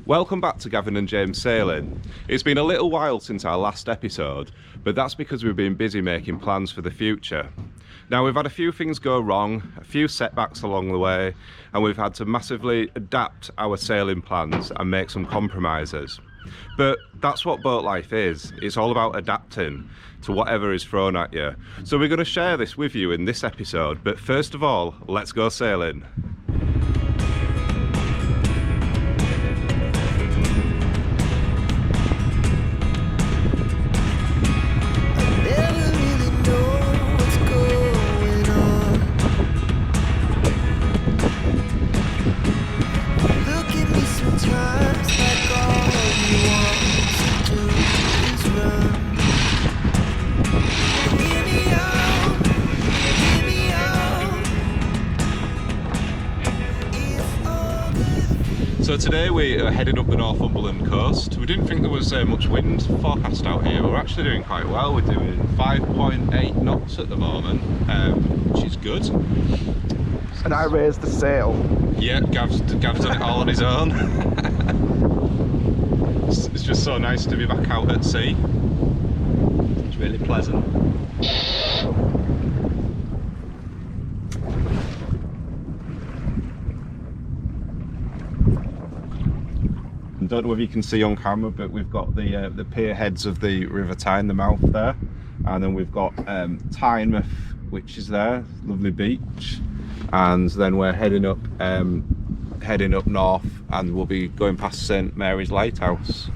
Welcome back to Gavin and James Sailing. It's been a little while since our last episode, but that's because we've been busy making plans for the future. Now, we've had a few things go wrong, a few setbacks along the way, and we've had to massively adapt our sailing plans and make some compromises. But that's what boat life is. It's all about adapting to whatever is thrown at you. So we're going to share this with you in this episode, but first of all, let's go sailing. So today we are heading up the Northumberland coast. We didn't think there was much wind forecast out here. We're actually doing quite well. We're doing 5.8 knots at the moment, which is good. And I raised the sail. Yeah, Gav's done it all on his own. It's just so nice to be back out at sea. It's really pleasant. Don't know if you can see on camera, but we've got the pier heads of the River Tyne, the mouth there, and then we've got Tyne, which is there, lovely beach, and then we're heading up north, and we'll be going past St Mary's Lighthouse.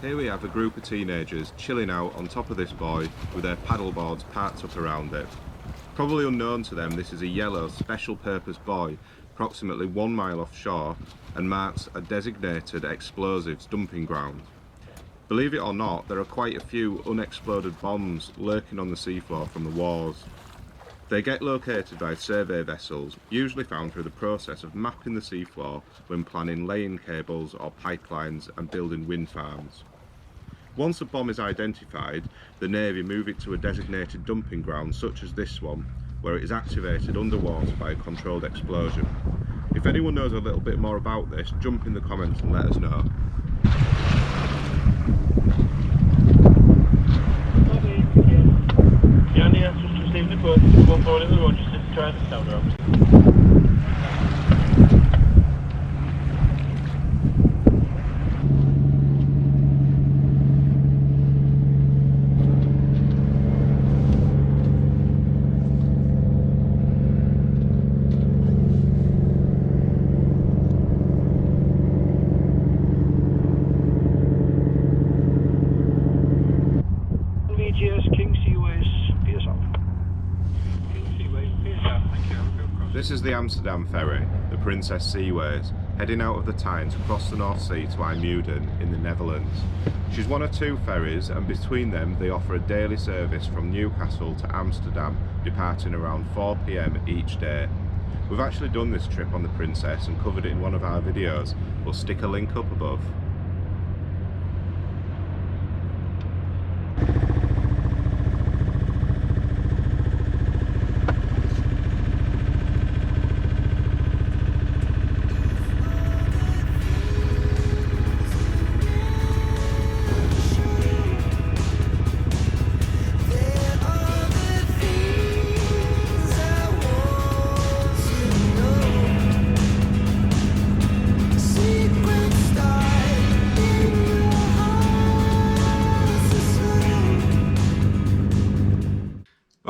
Here we have a group of teenagers chilling out on top of this buoy with their paddle boards parked up around it. Probably unknown to them, this is a yellow special purpose buoy approximately 1 mile offshore and marks a designated explosives dumping ground. Believe it or not, there are quite a few unexploded bombs lurking on the seafloor from the wars. They get located by survey vessels, usually found through the process of mapping the seafloor when planning laying cables or pipelines and building wind farms. Once a bomb is identified, the Navy move it to a designated dumping ground such as this one, where it is activated underwater by a controlled explosion. If anyone knows a little bit more about this, jump in the comments and let us know. This is the Amsterdam ferry, the Princess Seaways, heading out of the Tyne to cross the North Sea to IJmuiden in the Netherlands. She's one of two ferries, and between them they offer a daily service from Newcastle to Amsterdam, departing around 4 PM each day. We've actually done this trip on the Princess and covered it in one of our videos. We'll stick a link up above.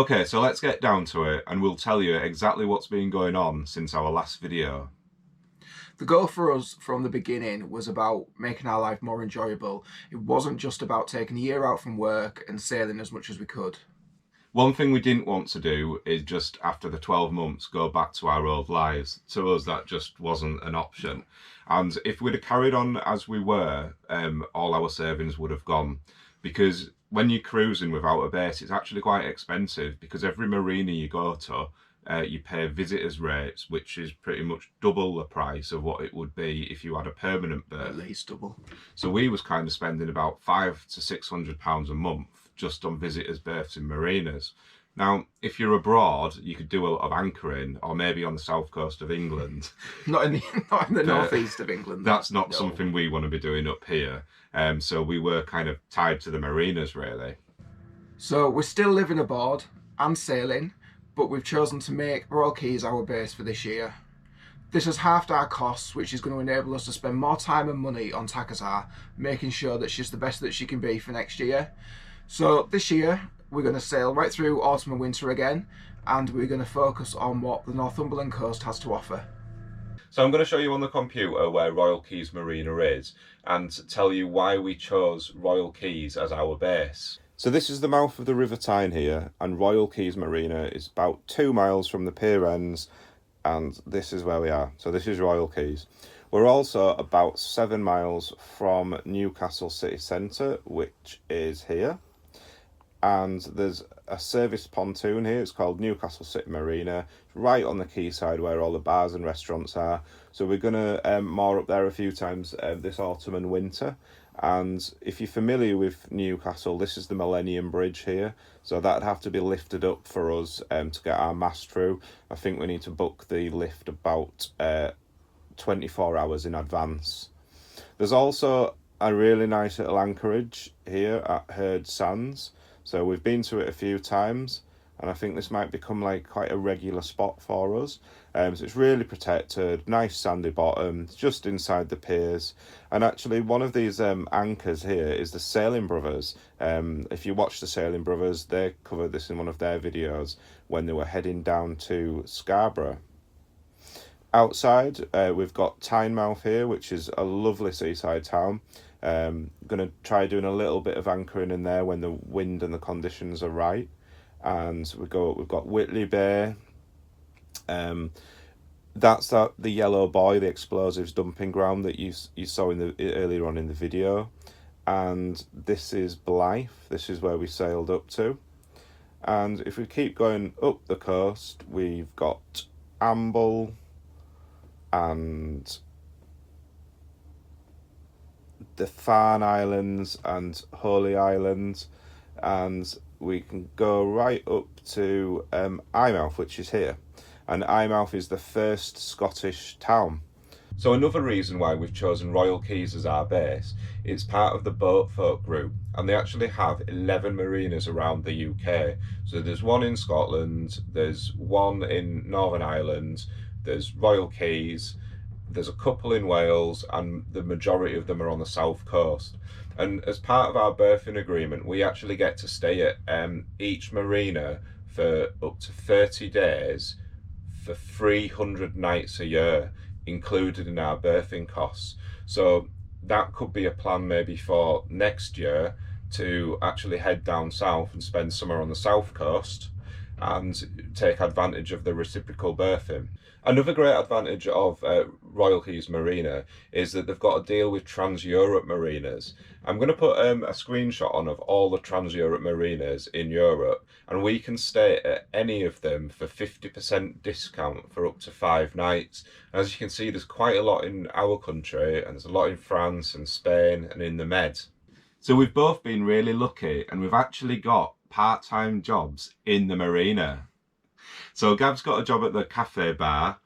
Okay, so let's get down to it and we'll tell you exactly what's been going on since our last video. The goal for us from the beginning was about making our life more enjoyable. It wasn't just about taking a year out from work and sailing as much as we could. One thing we didn't want to do is just after the 12 months go back to our old lives. To us, that just wasn't an option. And if we'd have carried on as we were, all our savings would have gone. Because when you're cruising without a base, it's actually quite expensive, because every marina you go to, you pay visitors rates, which is pretty much double the price of what it would be if you had a permanent berth. At least double. So we was kind of spending about £500 to £600 a month just on visitors' berths in marinas. Now, if you're abroad, you could do a lot of anchoring, or maybe on the south coast of England. Not in the northeast of England. That's not something we want to be doing up here. So we were kind of tied to the marinas, really. So we're still living aboard and sailing, but we've chosen to make Royal Keys our base for this year. This has halved our costs, which is going to enable us to spend more time and money on Takazar, making sure that she's the best that she can be for next year. So this year, we're going to sail right through autumn and winter again, and we're going to focus on what the Northumberland coast has to offer. So I'm going to show you on the computer where Royal Keys Marina is, and tell you why we chose Royal Keys as our base. So this is the mouth of the River Tyne here, and Royal Keys Marina is about 2 miles from the pier ends, and this is where we are. So this is Royal Keys. We're also about 7 miles from Newcastle city centre, which is here. And there's a service pontoon here. It's called Newcastle City Marina. It's right on the quayside where all the bars and restaurants are. So we're going to moor up there a few times this autumn and winter. And if you're familiar with Newcastle, this is the Millennium Bridge here. So that'd have to be lifted up for us to get our mast through. I think we need to book the lift about 24 hours in advance. There's also a really nice little anchorage here at Herd Sands. So we've been to it a few times, and I think this might become like quite a regular spot for us. So it's really protected, nice sandy bottom, just inside the piers. And actually one of these anchors here is the Sailing Brothers. If you watch the Sailing Brothers, they covered this in one of their videos when they were heading down to Scarborough. Outside, we've got Tynemouth here, which is a lovely seaside town. Going to try doing a little bit of anchoring in there when the wind and the conditions are right. And we've got Whitley Bay. That's the Yellow Buoy, the explosives dumping ground that you saw earlier on in the video. And this is Blythe. This is where we sailed up to. And if we keep going up the coast, we've got Amble and the Farne Islands and Holy Island, and we can go right up to Eyemouth, which is here, and Eyemouth is the first Scottish town. So another reason why we've chosen Royal Keys as our base, it's part of the Boatfolk group, and they actually have 11 marinas around the UK. So there's one in Scotland, there's one in Northern Ireland, there's Royal Keys, there's a couple in Wales, and the majority of them are on the south coast. And as part of our berthing agreement, we actually get to stay at each marina for up to 30 days for 300 nights a year, included in our berthing costs. So that could be a plan maybe for next year, to actually head down south and spend summer on the south coast and take advantage of the reciprocal berthing. Another great advantage of Royal Keys Marina is that they've got a deal with Trans-Europe Marinas. I'm going to put a screenshot on of all the Trans-Europe Marinas in Europe, and we can stay at any of them for 50% discount for up to 5 nights. As you can see, there's quite a lot in our country, and there's a lot in France and Spain and in the Med. So we've both been really lucky, and we've actually got part-time jobs in the marina. So Gav's got a job at the cafe bar,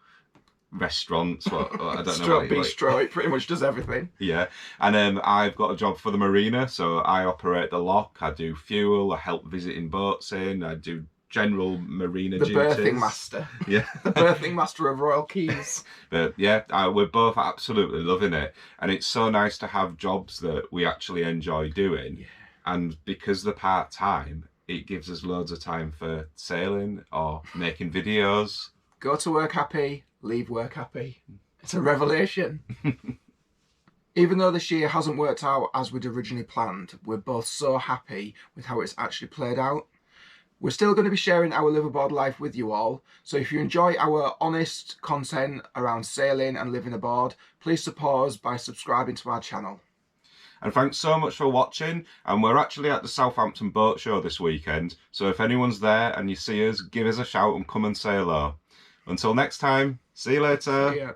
restaurants, I don't know. Bistro, it pretty much does everything. Yeah, and I've got a job for the marina, so I operate the lock, I do fuel, I help visiting boats in, I do general marina duties. The berthing master. Yeah. The berthing master of Royal Keys. But yeah, we're both absolutely loving it, and it's so nice to have jobs that we actually enjoy doing. Yeah. And because they're part-time, it gives us loads of time for sailing or making videos. Go to work happy, leave work happy. It's a revelation. Even though this year hasn't worked out as we'd originally planned, we're both so happy with how it's actually played out. We're still going to be sharing our liveaboard life with you all, so if you enjoy our honest content around sailing and living aboard, please support us by subscribing to our channel. And thanks so much for watching, and we're actually at the Southampton Boat Show this weekend, so if anyone's there and you see us, give us a shout and come and say hello. Until next time, see you later. See ya.